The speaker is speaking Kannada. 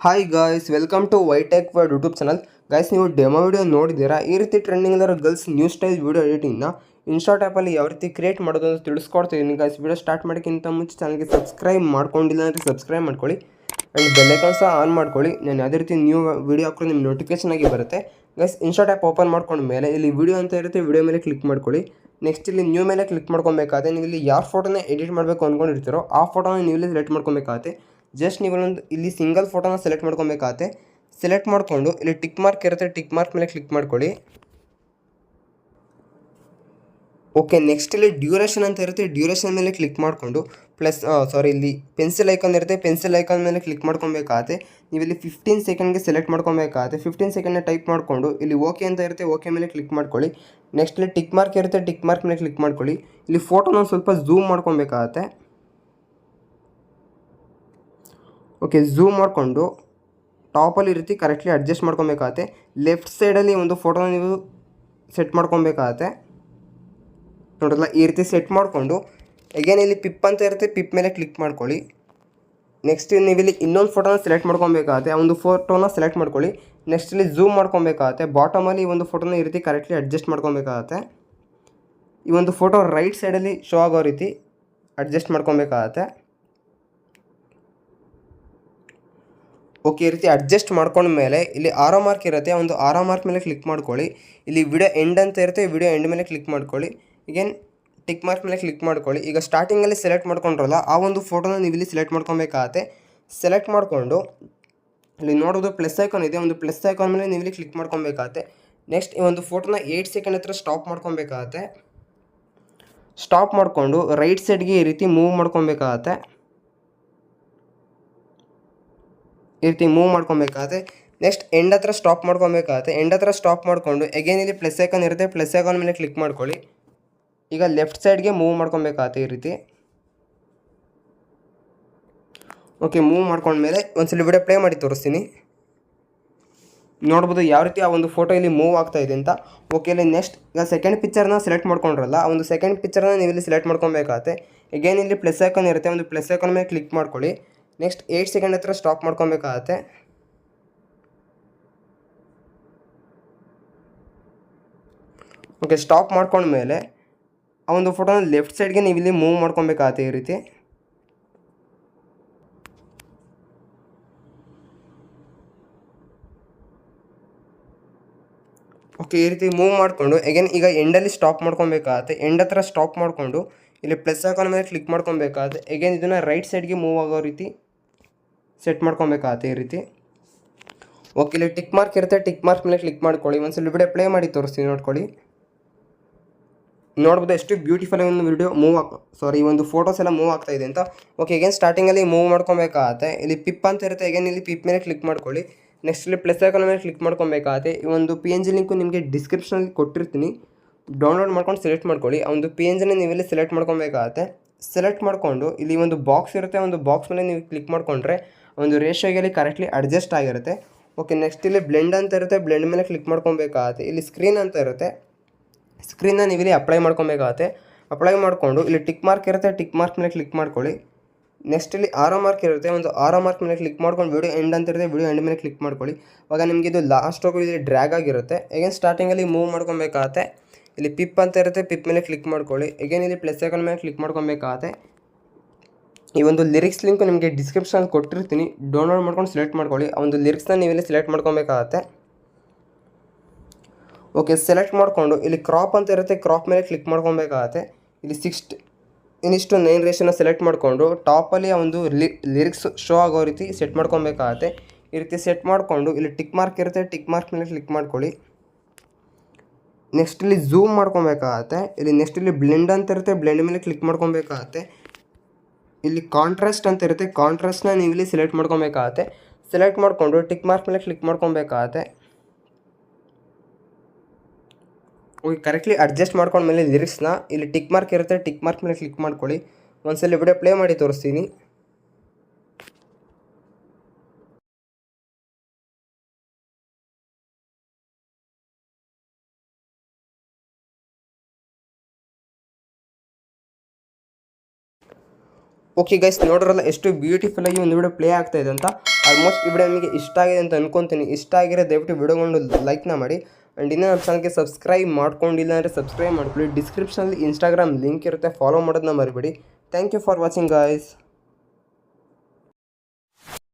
ಹಾಯ್ ಗಾಯ್ಸ್, ವೆಲ್ಕಮ್ ಟು ವೈಟೆಕ್ ವರ್ಡ್ ಯೂಟ್ಯೂಬ್ ಚಾನಲ್. ಗಾಯ್ಸ್, ನೀವು ಡೆಮೋ ವಿಡಿಯೋ ನೋಡಿದ್ದೀರಾ? ಈ ರೀತಿ ಟ್ರೆಂಡಿಂಗ್ ಇರೋ ಗರ್ಲ್ಸ್ ನ್ಯೂ ಸ್ಟೈಲ್ ವಿಡಿಯೋ ಎಡಿಟಿಂಗ್ನ ಇನ್ಸ್ಟಾಟ್ ಆ್ಯಪಲ್ಲಿ ಯಾವ ರೀತಿ ಕ್ರಿಯೇಟ್ ಮಾಡೋದು ಅಂತ ತಿಳಿಸ್ಕೊಡ್ತಿದ್ದೀನಿ. ಗಾಯ್ಸ್, ವಿಡಿಯೋ ಸ್ಟಾರ್ಟ್ ಮಾಡೋಕ್ಕಿಂತ ಮುಂಚೆ ಚಾನಲ್ಗೆ ಸಬ್ಸ್ಕ್ರೈಬ್ ಮಾಡ್ಕೊಂಡಿಲ್ಲ ಅಂದರೆ ಸಬ್ಸ್ಕ್ರೈಬ್ ಮಾಡ್ಕೊಳ್ಳಿ ಆ್ಯಂಡ್ ಬೆಲ್ ಐಕಾನ್ ಸಹ ಆನ್ ಮಾಡ್ಕೊಳ್ಳಿ. ನಾನು ಯಾವುದೇ ರೀತಿ ನ್ಯೂ ವಿಡಿಯೋ ಹಾಕಿದ್ರೆ ನಿಮ್ಮ ನೋಟಿಫಿಕೇಶನ್ ಆಗಿ ಬರುತ್ತೆ. ಗೈಸ್, ಇನ್ಸ್ಟಾಟ್ ಆ್ಯಪ್ ಓಪನ್ ಮಾಡ್ಕೊಂಡ ಮೇಲೆ ಇಲ್ಲಿ ವಿಡಿಯೋ ಅಂತ ಇರುತ್ತೆ, ವಿಡಿಯೋ ಮೇಲೆ ಕ್ಲಿಕ್ ಮಾಡ್ಕೊಳ್ಳಿ. ನೆಕ್ಸ್ಟ್ ಇಲ್ಲಿ ನ್ಯೂ ಮೇಲೆ ಕ್ಲಿಕ್ ಮಾಡ್ಕೊಬೇಕಾದ್ರೆ ನೀವು ಇಲ್ಲಿ ಯಾವ ಫೋಟೋನ ಎಡಿಟ್ ಮಾಡಬೇಕು ಅಂದ್ಕೊಂಡಿರ್ತೀರೋ ಆ ಫೋಟೋನ ನೀವು ಇಲ್ಲಿ ಸೆಲೆಕ್ಟ್ ಮಾಡ್ಕೊಬೇಕಾಗತ್ತೆ. ಜಸ್ಟ್ ನೀವು ಇಲ್ಲಿ ಸಿಂಗಲ್ ಫೋಟೋನ ಸೆಲೆಕ್ಟ್ ಮಾಡ್ಕೊಬೇಕಾಗತ್ತೆ. ಸೆಲೆಕ್ಟ್ ಮಾಡಿಕೊಂಡು ಇಲ್ಲಿ ಟಿಕ್ ಮಾರ್ಕ್ ಇರುತ್ತೆ, ಟಿಕ್ ಮಾರ್ಕ್ ಮೇಲೆ ಕ್ಲಿಕ್ ಮಾಡ್ಕೊಳ್ಳಿ. ಓಕೆ, ನೆಕ್ಸ್ಟ್ ಇಲ್ಲಿ ಡ್ಯೂರೇಷನ್ ಅಂತ ಇರುತ್ತೆ, ಡ್ಯೂರೇಷನ್ ಮೇಲೆ ಕ್ಲಿಕ್ ಮಾಡಿಕೊಂಡು ಇಲ್ಲಿ ಪೆನ್ಸಿಲ್ ಐಕಾನ್ ಇರುತ್ತೆ, ಪೆನ್ಸಿಲ್ ಐಕಾನ್ ಮೇಲೆ ಕ್ಲಿಕ್ ಮಾಡ್ಕೊಬೇಕಾಗತ್ತೆ. ನೀವು ಇಲ್ಲಿ 15 ಸೆಕೆಂಡ್ಗೆ ಸೆಲೆಕ್ಟ್ ಮಾಡ್ಕೊಬೇಕಾಗತ್ತೆ. 15 ಸೆಕೆಂಡ್ನ ಟೈಪ್ ಮಾಡಿಕೊಂಡು ಇಲ್ಲಿ ಓಕೆ ಅಂತ ಇರುತ್ತೆ, ಓಕೆ ಮೇಲೆ ಕ್ಲಿಕ್ ಮಾಡ್ಕೊಳ್ಳಿ. ನೆಕ್ಸ್ಟ್ ಇಲ್ಲಿ ಟಿಕ್ ಮಾರ್ಕ್ ಇರುತ್ತೆ, ಟಿಕ್ ಮಾರ್ಕ್ ಮೇಲೆ ಕ್ಲಿಕ್ ಮಾಡ್ಕೊಳ್ಳಿ. ಇಲ್ಲಿ ಫೋಟೋನ ಸ್ವಲ್ಪ ಝೂಮ್ ಮಾಡ್ಕೊಬೇಕಾಗತ್ತೆ. ಓಕೆ, ಝೂಮ್ ಮಾಡಿಕೊಂಡು ಟಾಪಲ್ಲಿ ರೀತಿ ಕರೆಕ್ಟ್ಲಿ ಅಡ್ಜಸ್ಟ್ ಮಾಡ್ಕೊಬೇಕಾಗತ್ತೆ. ಲೆಫ್ಟ್ ಸೈಡಲ್ಲಿ ಒಂದು ಫೋಟೋನ ನೀವು ಸೆಟ್ ಮಾಡ್ಕೊಬೇಕಾಗತ್ತೆ. ನೋಡಲ್ಲ, ಈ ರೀತಿ ಸೆಟ್ ಮಾಡಿಕೊಂಡು ಅಗೇನ್ ಇಲ್ಲಿ ಪಿಪ್ ಅಂತ ಇರುತ್ತೆ, ಪಿಪ್ ಮೇಲೆ ಕ್ಲಿಕ್ ಮಾಡ್ಕೊಳ್ಳಿ. ನೆಕ್ಸ್ಟ್ ನೀವು ಇಲ್ಲಿ ಇನ್ನೊಂದು ಫೋಟೋನ ಸೆಲೆಕ್ಟ್ ಮಾಡ್ಕೊಬೇಕಾಗತ್ತೆ. ಆ ಒಂದು ಫೋಟೋನ ಸೆಲೆಕ್ಟ್ ಮಾಡ್ಕೊಳ್ಳಿ. ನೆಕ್ಸ್ಟ್ ಇಲ್ಲಿ ಝೂಮ್ ಮಾಡ್ಕೊಬೇಕಾಗತ್ತೆ. ಬಾಟಮಲ್ಲಿ ಈ ಒಂದು ಫೋಟೋನ ಈ ರೀತಿ ಕರೆಕ್ಟ್ಲಿ ಅಡ್ಜಸ್ಟ್ ಮಾಡ್ಕೊಬೇಕಾಗತ್ತೆ. ಈ ಒಂದು ಫೋಟೋ ರೈಟ್ ಸೈಡಲ್ಲಿ ಶೋ ಆಗೋ ರೀತಿ ಅಡ್ಜಸ್ಟ್ ಮಾಡ್ಕೊಬೇಕಾಗತ್ತೆ. ಓಕೆ, ಈ ರೀತಿ ಅಡ್ಜಸ್ಟ್ ಮಾಡ್ಕೊಂಡ್ಮೇಲೆ ಇಲ್ಲಿ ಆರೋ ಮಾರ್ಕ್ ಇರುತ್ತೆ, ಒಂದು ಆರೋ ಮಾರ್ಕ್ ಮೇಲೆ ಕ್ಲಿಕ್ ಮಾಡ್ಕೊಳ್ಳಿ. ಇಲ್ಲಿ ವಿಡಿಯೋ ಎಂಡ್ ಅಂತ ಇರುತ್ತೆ, ವಿಡಿಯೋ ಎಂಡ್ ಮೇಲೆ ಕ್ಲಿಕ್ ಮಾಡ್ಕೊಳ್ಳಿ. ಈಗೇನು ಟಿಕ್ ಮಾರ್ಕ್ ಮೇಲೆ ಕ್ಲಿಕ್ ಮಾಡ್ಕೊಳ್ಳಿ. ಈಗ ಸ್ಟಾರ್ಟಿಂಗಲ್ಲಿ ಸೆಲೆಕ್ಟ್ ಮಾಡ್ಕೊಂಡ್ರಲ್ಲ ಆ ಒಂದು ಫೋಟೋನ ನೀವು ಇಲ್ಲಿ ಸೆಲೆಕ್ಟ್ ಮಾಡ್ಕೊಬೇಕಾಗತ್ತೆ. ಸೆಲೆಕ್ಟ್ ಮಾಡಿಕೊಂಡು ಇಲ್ಲಿ ನೋಡೋದು ಪ್ಲಸ್ ಐಕಾನ್ ಇದೆ, ಒಂದು ಪ್ಲಸ್ ಐಕಾನ್ ಮೇಲೆ ನೀವು ಇಲ್ಲಿ ಕ್ಲಿಕ್ ಮಾಡ್ಕೊಬೇಕಾಗತ್ತೆ. ನೆಕ್ಸ್ಟ್ ಈ ಒಂದು ಫೋಟೋನ 8 ಸೆಕೆಂಡ್ ಹತ್ರ ಸ್ಟಾಪ್ ಮಾಡ್ಕೊಬೇಕಾಗತ್ತೆ. ಸ್ಟಾಪ್ ಮಾಡಿಕೊಂಡು ರೈಟ್ ಸೈಡ್ಗೆ ಈ ರೀತಿ ಮೂವ್ ಮಾಡ್ಕೊಬೇಕಾಗತ್ತೆ. ಈ ರೀತಿ ಮೂವ್ ಮಾಡ್ಕೊಬೇಕಾಗತ್ತೆ. ನೆಕ್ಸ್ಟ್ ಎಂಡ್ ಹತ್ರ ಸ್ಟಾಪ್ ಮಾಡ್ಕೊಬೇಕಾಗತ್ತೆ. ಎಂಡ್ ಹತ್ರ ಸ್ಟಾಪ್ ಮಾಡಿಕೊಂಡು ಅಗೇನ್ ಇಲ್ಲಿ ಪ್ಲಸ್ ಐಕಾನ್ ಇರುತ್ತೆ, ಪ್ಲಸ್ ಐಕಾನ್ ಮೇಲೆ ಕ್ಲಿಕ್ ಮಾಡ್ಕೊಳ್ಳಿ. ಈಗ ಲೆಫ್ಟ್ ಸೈಡ್ಗೆ ಮೂವ್ ಮಾಡ್ಕೊಬೇಕಾಗತ್ತೆ ಈ ರೀತಿ. ಓಕೆ, ಮೂವ್ ಮಾಡ್ಕೊಂಡ್ಮೇಲೆ ಒಂದ್ಸಲ ವಿಡಿಯೋ ಪ್ಲೇ ಮಾಡಿ ತೋರಿಸ್ತೀನಿ. ನೋಡ್ಬೋದು ಯಾವ ರೀತಿ ಆ ಒಂದು ಫೋಟೋ ಇಲ್ಲಿ ಮೂವ್ ಆಗ್ತಾ ಇದೆ ಅಂತ. ಓಕೆ, ಇಲ್ಲಿ ನೆಕ್ಸ್ಟ್ ಈಗ ಸೆಕೆಂಡ್ ಪಿಕ್ಚರ್ನ ಸೆಲೆಕ್ಟ್ ಮಾಡ್ಕೊಂಡ್ರಲ್ಲ ಆ ಒಂದು ಸೆಕೆಂಡ್ ಪಿಕ್ಚರ್ನ ನೀವು ಇಲ್ಲಿ ಸೆಲೆಕ್ಟ್ ಮಾಡ್ಕೊಬೇಕಾಗತ್ತೆ. ಅಗೇನ್ ಇಲ್ಲಿ ಪ್ಲಸ್ ಐಕಾನ್ ಇರುತ್ತೆ, ಒಂದು ಪ್ಲಸ್ ಐಕಾನ್ ಮೇಲೆ ಕ್ಲಿಕ್ ಮಾಡ್ಕೊಳ್ಳಿ. ನೆಕ್ಸ್ಟ್ 8 ಸೆಕೆಂಡ್ ಹತ್ರ ಸ್ಟಾಪ್ ಮಾಡ್ಕೊಬೇಕಾಗತ್ತೆ. ಓಕೆ, ಸ್ಟಾಪ್ ಮಾಡ್ಕೊಂಡ್ಮೇಲೆ ಆ ಒಂದು ಫೋಟೋನ ಲೆಫ್ಟ್ ಸೈಡ್ಗೆ ನೀವು ಇಲ್ಲಿ ಮೂವ್ ಮಾಡ್ಕೊಬೇಕಾಗತ್ತೆ ಈ ರೀತಿ. ಓಕೆ, ಈ ರೀತಿ ಮೂವ್ ಮಾಡಿಕೊಂಡು ಅಗೇನ್ ಈಗ ಎಂಡಲ್ಲಿ ಸ್ಟಾಪ್ ಮಾಡ್ಕೊಬೇಕಾಗತ್ತೆ. ಎಂಡ್ ಹತ್ರ ಸ್ಟಾಪ್ ಮಾಡಿಕೊಂಡು ಇಲ್ಲಿ ಪ್ಲಸ್ ಐಕಾನ್ ಮೇಲೆ ಕ್ಲಿಕ್ ಮಾಡ್ಕೊಬೇಕಾಗತ್ತೆ. ಅಗೇನ್ ಇದನ್ನು ರೈಟ್ ಸೈಡ್ಗೆ ಮೂವ್ ಆಗೋ ರೀತಿ ಸೆಟ್ ಮಾಡ್ಕೊಬೇಕಾಗತ್ತೆ ಈ ರೀತಿ. ಓಕೆ, ಇಲ್ಲಿ ಟಿಕ್ ಮಾರ್ಕ್ ಇರುತ್ತೆ, ಟಿಕ್ ಮಾರ್ಕ್ ಮೇಲೆ ಕ್ಲಿಕ್ ಮಾಡ್ಕೊಳ್ಳಿ. ಒಂದ್ಸಲ ವಿಡಿಯೋ ಪ್ಲೇ ಮಾಡಿ ತೋರಿಸ್ತೀನಿ, ನೋಡ್ಕೊಳ್ಳಿ. ನೋಡ್ಬೋದು ಎಷ್ಟು ಬ್ಯೂಟಿಫುಲ್ ಒಂದು ವಿಡಿಯೋ ಈ ಒಂದು ಫೋಟೋಸ್ ಎಲ್ಲ ಮೂವ್ ಆಗ್ತಾ ಇದೆ ಅಂತ. ಓಕೆ, ಅಗೇನ್ ಸ್ಟಾರ್ಟಿಂಗಲ್ಲಿ ಮೂವ್ ಮಾಡ್ಕೊಬೇಕಾಗತ್ತೆ. ಇಲ್ಲಿ ಪಿಪ್ ಅಂತ ಇರುತ್ತೆ, ಅಗೇನ್ ಇಲ್ಲಿ ಪಿಪ್ ಮೇಲೆ ಕ್ಲಿಕ್ ಮಾಡ್ಕೊಳ್ಳಿ. ನೆಕ್ಸ್ಟ್ ಇಲ್ಲಿ ಪ್ಲಸ್ ಐಕಾನ್ ಮೇಲೆ ಕ್ಲಿಕ್ ಮಾಡ್ಕೊಬೇಕಾಗತ್ತೆ. ಈ ಒಂದು PNG ಲಿಂಕು ನಿಮಗೆ ಡಿಸ್ಕ್ರಿಪ್ಷನಲ್ಲಿ ಕೊಟ್ಟಿರ್ತೀನಿ, ಡೌನ್ಲೋಡ್ ಮಾಡ್ಕೊಂಡು ಸೆಲೆಕ್ಟ್ ಮಾಡ್ಕೊಳ್ಳಿ. ಆ ಒಂದು PNGನ ನೀವಿಲ್ಲಿ ಸೆಲೆಕ್ಟ್ ಮಾಡ್ಕೊಬೇಕಾಗತ್ತೆ. ಸೆಲೆಕ್ಟ್ ಮಾಡಿಕೊಂಡು ಇಲ್ಲಿ ಒಂದು ಬಾಕ್ಸ್ ಇರುತ್ತೆ, ಒಂದು ಬಾಕ್ಸ್ ಮೇಲೆ ನೀವು ಕ್ಲಿಕ್ ಮಾಡಿಕೊಂಡ್ರೆ ಒಂದು ರೇಷಿಯೋಗೆ ಕರೆಕ್ಟ್ಲಿ ಅಡ್ಜಸ್ಟ್ ಆಗಿರುತ್ತೆ. ಓಕೆ, ನೆಕ್ಸ್ಟ್ ಇಲ್ಲಿ ಬ್ಲೆಂಡ್ ಅಂತ ಇರುತ್ತೆ, ಬ್ಲೆಂಡ್ ಮೇಲೆ ಕ್ಲಿಕ್ ಮಾಡ್ಕೊಬೇಕಾಗತ್ತೆ. ಇಲ್ಲಿ ಸ್ಕ್ರೀನ್ ಅಂತ ಇರುತ್ತೆ, ಸ್ಕ್ರೀನ್ನ ನೀವು ಇಲ್ಲಿ ಅಪ್ಲೈ ಮಾಡ್ಕೊಬೇಕಾಗತ್ತೆ. ಅಪ್ಲೈ ಮಾಡಿಕೊಂಡು ಇಲ್ಲಿ ಟಿಕ್ ಮಾರ್ಕ್ ಇರುತ್ತೆ, ಟಿಕ್ ಮಾರ್ಕ್ ಮೇಲೆ ಕ್ಲಿಕ್ ಮಾಡ್ಕೊಳ್ಳಿ. ನೆಕ್ಸ್ಟ್ ಇಲ್ಲಿ ಆರೋ ಮಾರ್ಕ್ ಇರುತ್ತೆ, ಒಂದು ಆರೋ ಮಾರ್ಕ್ ಮೇಲೆ ಕ್ಲಿಕ್ ಮಾಡ್ಕೊಂಡು ವಿಡಿಯೋ ಎಂಡ್ ಅಂತ ಇರುತ್ತೆ, ವಿಡಿಯೋ ಎಂಡ್ ಮೇಲೆ ಕ್ಲಿಕ್ ಮಾಡ್ಕೊಳ್ಳಿ. ಆವಾಗ ನಿಮಗೆ ಇದು ಲಾಸ್ಟ್ ಹೋಗಿ ಇಲ್ಲಿ ಡ್ರ್ಯಾಗ್ ಆಗಿರುತ್ತೆ. ಅಗೇನ್ ಸ್ಟಾರ್ಟಿಂಗಲ್ಲಿ ಮೂವ್ ಮಾಡ್ಕೊಬೇಕಾಗತ್ತೆ. ಇಲ್ಲಿ ಪಿಪ್ ಅಂತ ಇರುತ್ತೆ, ಪಿಪ್ ಮೇಲೆ ಕ್ಲಿಕ್ ಮಾಡ್ಕೊಳ್ಳಿ. ಅಗೇನ್ ಇಲ್ಲಿ ಪ್ಲಸ್ ಐಕಾನ್ ಮೇಲೆ ಕ್ಲಿಕ್ ಮಾಡ್ಕೊಬೇಕಾಗತ್ತೆ. ಈ ಒಂದು ಲಿರಿಕ್ಸ್ ಲಿಂಕು ನಿಮಗೆ ಡಿಸ್ಕ್ರಿಪ್ಷನ್ ಕೊಟ್ಟಿರ್ತೀನಿ, ಡೌನ್ಲೋಡ್ ಮಾಡ್ಕೊಂಡು ಸೆಲೆಕ್ಟ್ ಮಾಡ್ಕೊಳ್ಳಿ. ಆ ಒಂದು ಲಿರಿಕ್ಸ್ನ ನೀವು ಇಲ್ಲಿ ಸೆಲೆಕ್ಟ್ ಮಾಡ್ಕೊಬೇಕಾಗತ್ತೆ. ಓಕೆ, ಸೆಲೆಕ್ಟ್ ಮಾಡಿಕೊಂಡು ಇಲ್ಲಿ ಕ್ರಾಪ್ ಅಂತ ಇರುತ್ತೆ, ಕ್ರಾಪ್ ಮೇಲೆ ಕ್ಲಿಕ್ ಮಾಡ್ಕೊಬೇಕಾಗತ್ತೆ. ಇಲ್ಲಿ 6:9 ರೇಷನ್ನ ಸೆಲೆಕ್ಟ್ ಮಾಡಿಕೊಂಡು ಟಾಪಲ್ಲಿ ಆ ಒಂದು ಲಿರಿಕ್ಸ್ ಶೋ ಆಗೋ ರೀತಿ ಸೆಟ್ ಮಾಡ್ಕೊಬೇಕಾಗತ್ತೆ. ಈ ರೀತಿ ಸೆಟ್ ಮಾಡಿಕೊಂಡು ಇಲ್ಲಿ ಟಿಕ್ ಮಾರ್ಕ್ ಇರುತ್ತೆ, ಟಿಕ್ ಮಾರ್ಕ್ ಮೇಲೆ ಕ್ಲಿಕ್ ಮಾಡ್ಕೊಳ್ಳಿ. ನೆಕ್ಸ್ಟ್ ಇಲ್ಲಿ ಝೂಮ್ ಮಾಡ್ಕೊಬೇಕಾಗತ್ತೆ. ಇಲ್ಲಿ ನೆಕ್ಸ್ಟ್ ಇಲ್ಲಿ ಬ್ಲೆಂಡ್ ಅಂತ ಇರುತ್ತೆ, ಬ್ಲೆಂಡ್ ಮೇಲೆ ಕ್ಲಿಕ್ ಮಾಡ್ಕೊಬೇಕಾಗತ್ತೆ. ಇಲ್ಲಿ ಕಾಂಟ್ರಾಸ್ಟ್ ಅಂತ ಇರುತ್ತೆ, ಕಾಂಟ್ರಾಸ್ಟ್ನ ನೀವು ಇಲ್ಲಿ ಸೆಲೆಕ್ಟ್ ಮಾಡ್ಕೊಬೇಕಾಗತ್ತೆ. ಸೆಲೆಕ್ಟ್ ಮಾಡಿಕೊಂಡು ಟಿಕ್ ಮಾರ್ಕ್ ಮೇಲೆ ಕ್ಲಿಕ್ ಮಾಡ್ಕೊಬೇಕಾಗತ್ತೆ. ಓಕೆ, ಕರೆಕ್ಟ್ಲಿ ಅಡ್ಜಸ್ಟ್ ಮಾಡ್ಕೊಂಡ್ಮೇಲೆ ಲಿರಿಕ್ಸ್ನ ಇಲ್ಲಿ ಟಿಕ್ ಮಾರ್ಕ್ ಇರುತ್ತೆ, ಟಿಕ್ ಮಾರ್ಕ್ ಮೇಲೆ ಕ್ಲಿಕ್ ಮಾಡ್ಕೊಳ್ಳಿ. ಒಂದ್ಸಲ ವಿಡಿಯೋ ಪ್ಲೇ ಮಾಡಿ ತೋರಿಸ್ತೀನಿ. ಓಕೆ ಗೈಸ್, ನೋಡ್ರಲ್ಲ ಎಷ್ಟು ಬ್ಯೂಟಿಫುಲ್ಲಾಗಿ ಒಂದು ವಿಡಿಯೋ ಪ್ಲೇ ಆಗ್ತಾ ಇದೆ ಅಂತ. ಆಲ್ಮೋಸ್ಟ್ ಈ ವಿಡಿಯೋ ನಿಮಗೆ ಇಷ್ಟ ಆಗಿದೆ ಅಂತ ಅನ್ಕೊತೀನಿ. ಇಷ್ಟ ಆಗಿರೋ ದಯವಿಟ್ಟು ವಿಡಿಯೋಗೊಂಡು ಲೈಕ್ನ ಮಾಡಿ. ಆ್ಯಂಡ್ ಇನ್ನೂ ನಮ್ಮ ಚಾನಲ್ಗೆ ಸಬ್ಸ್ಕ್ರೈಬ್ ಮಾಡ್ಕೊಂಡಿಲ್ಲ ಅಂದರೆ ಸಬ್ಸ್ಕ್ರೈಬ್ ಮಾಡ್ಕೊಳ್ಳಿ. ಡಿಸ್ಕ್ರಿಪ್ಷನಲ್ಲಿ ಇನ್ಸ್ಟಾಗ್ರಾಮ್ ಲಿಂಕ್ ಇರುತ್ತೆ, ಫಾಲೋ ಮಾಡೋದನ್ನ ಮರಿಬೇಡಿ. Thank you for watching guys.